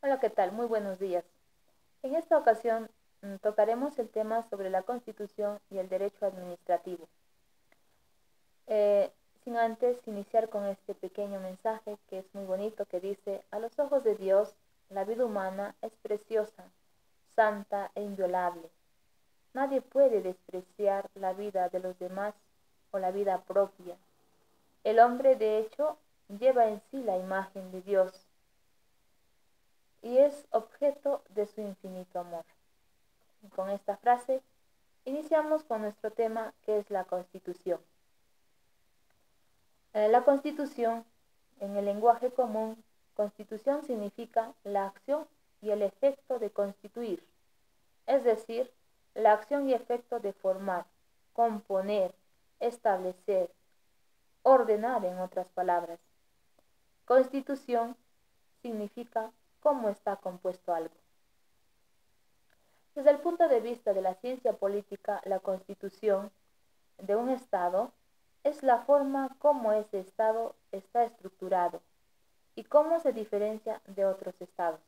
Hola, ¿qué tal? Muy buenos días. En esta ocasión tocaremos el tema sobre la Constitución y el derecho administrativo. Sin antes iniciar con este pequeño mensaje que es muy bonito, que dice: a los ojos de Dios, la vida humana es preciosa, santa e inviolable. Nadie puede despreciar la vida de los demás o la vida propia. El hombre, de hecho, lleva en sí la imagen de Dios y es objeto de su infinito amor. Con esta frase iniciamos con nuestro tema, que es la Constitución. La Constitución, en el lenguaje común, Constitución significa la acción y el efecto de constituir, es decir, la acción y efecto de formar, componer, establecer, ordenar, en otras palabras. Constitución significa cómo está compuesto algo. Desde el punto de vista de la ciencia política, la Constitución de un Estado es la forma como ese Estado está estructurado y cómo se diferencia de otros Estados.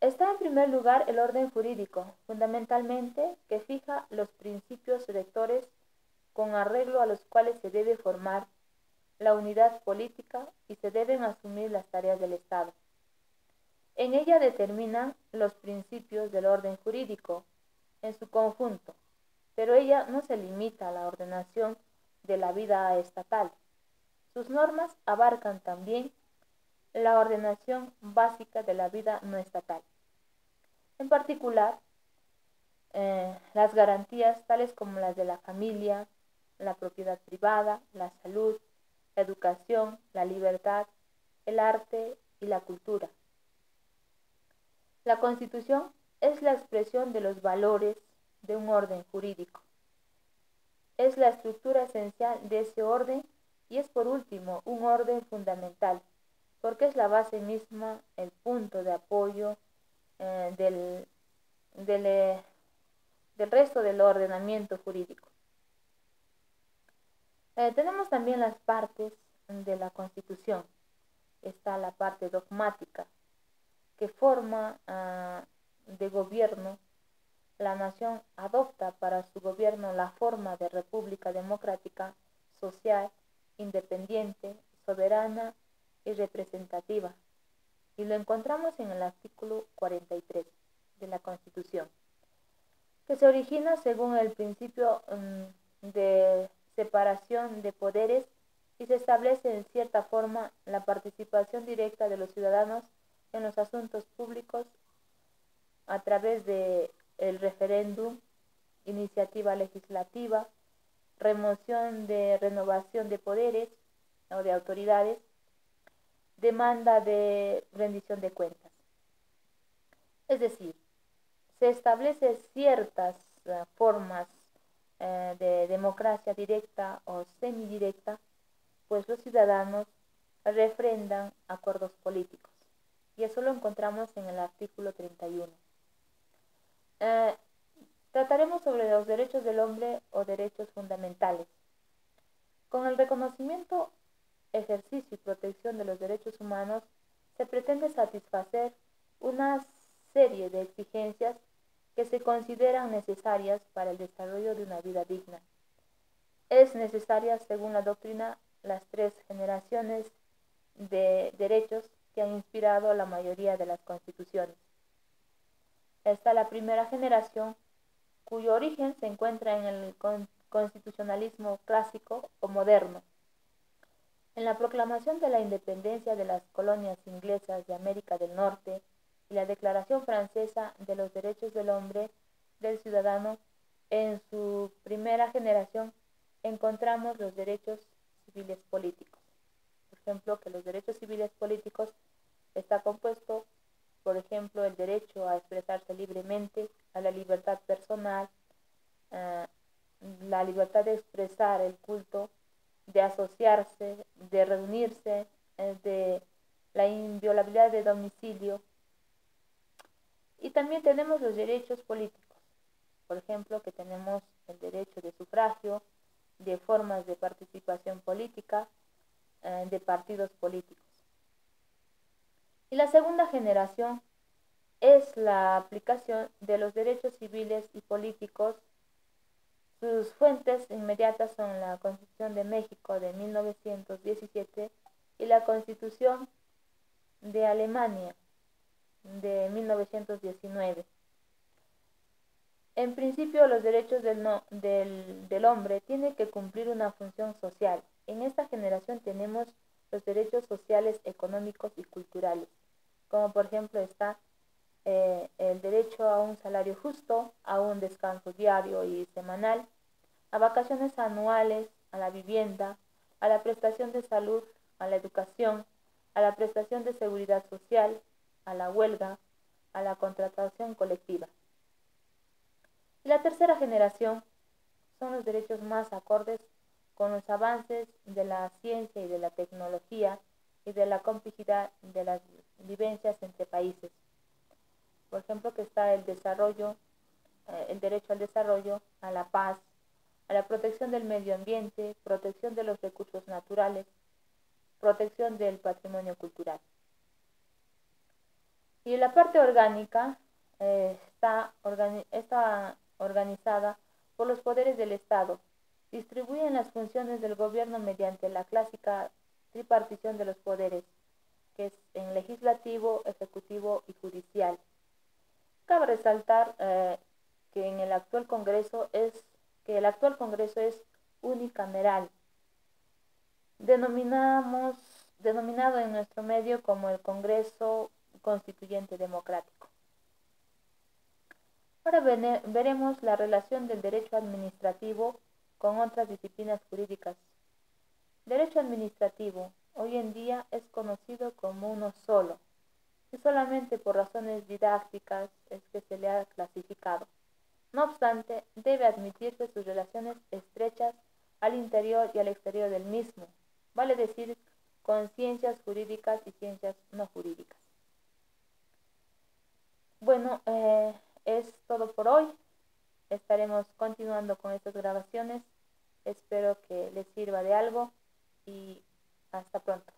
Está en primer lugar el orden jurídico, fundamentalmente que fija los principios rectores con arreglo a los cuales se debe formar la unidad política y se deben asumir las tareas del Estado. En ella determinan los principios del orden jurídico en su conjunto, pero ella no se limita a la ordenación de la vida estatal. Sus normas abarcan también la ordenación básica de la vida no estatal. En particular, las garantías tales como las de la familia, la propiedad privada, la salud, la educación, la libertad, el arte y la cultura. La Constitución es la expresión de los valores de un orden jurídico. Es la estructura esencial de ese orden y es, por último, un orden fundamental, porque es la base misma, el punto de apoyo eh, del, del, eh, del resto del ordenamiento jurídico. Tenemos también las partes de la Constitución. Está la parte dogmática, que forma de gobierno. La nación adopta para su gobierno la forma de república democrática, social, independiente, soberana y representativa. Y lo encontramos en el artículo 43 de la Constitución, que se origina según el principio de separación de poderes y se establece en cierta forma la participación directa de los ciudadanos en los asuntos públicos a través de el referéndum, iniciativa legislativa, remoción de renovación de poderes o de autoridades, demanda de rendición de cuentas. Es decir, se establece ciertas formas de democracia directa o semidirecta, pues los ciudadanos refrendan acuerdos políticos. Y eso lo encontramos en el artículo 31. Eh, Trataremos sobre los derechos del hombre o derechos fundamentales. Con el reconocimiento, ejercicio y protección de los derechos humanos, se pretende satisfacer una serie de exigencias que se consideran necesarias para el desarrollo de una vida digna. Es necesaria, según la doctrina, las tres generaciones de derechos que han inspirado a la mayoría de las constituciones. Está la primera generación, cuyo origen se encuentra en el constitucionalismo clásico o moderno. En la proclamación de la independencia de las colonias inglesas de América del Norte y la Declaración Francesa de los Derechos del Hombre del Ciudadano, en su primera generación encontramos los derechos civiles políticos. Por ejemplo, que los derechos civiles políticos está compuesto, por ejemplo, el derecho a expresarse libremente, a la libertad personal, eh, la libertad de expresar el culto, de asociarse, de reunirse, de la inviolabilidad de domicilio. Y también tenemos los derechos políticos, por ejemplo, que tenemos el derecho de sufragio, de formas de participación política, de partidos políticos. Y la segunda generación es la aplicación de los derechos civiles y políticos. Sus fuentes inmediatas son la Constitución de México de 1917 y la Constitución de Alemania de 1919. En principio, los derechos del hombre tienen que cumplir una función social. En esta generación tenemos los derechos sociales, económicos y culturales, como por ejemplo está el derecho a un salario justo, a un descanso diario y semanal, a vacaciones anuales, a la vivienda, a la prestación de salud, a la educación, a la prestación de seguridad social, a la huelga, a la contratación colectiva. Y la tercera generación son los derechos más acordes con los avances de la ciencia y de la tecnología y de la complejidad de las vivencias entre países. Por ejemplo, que está el desarrollo, el derecho al desarrollo, a la paz, a la protección del medio ambiente, protección de los recursos naturales, protección del patrimonio cultural. Y la parte orgánica está organizada por los poderes del Estado. Distribuyen las funciones del gobierno mediante la clásica tripartición de los poderes, que es en legislativo, ejecutivo y judicial. Cabe resaltar que el actual Congreso es unicameral, denominado en nuestro medio como el Congreso Constituyente Democrático. Ahora veremos la relación del derecho administrativo con otras disciplinas jurídicas. Derecho administrativo hoy en día es conocido como uno solo, y solamente por razones didácticas es que se le ha clasificado. No obstante, debe admitirse sus relaciones estrechas al interior y al exterior del mismo, vale decir, con ciencias jurídicas y ciencias no jurídicas. Bueno, es todo por hoy. Estaremos continuando con estas grabaciones. Espero que les sirva de algo y hasta pronto.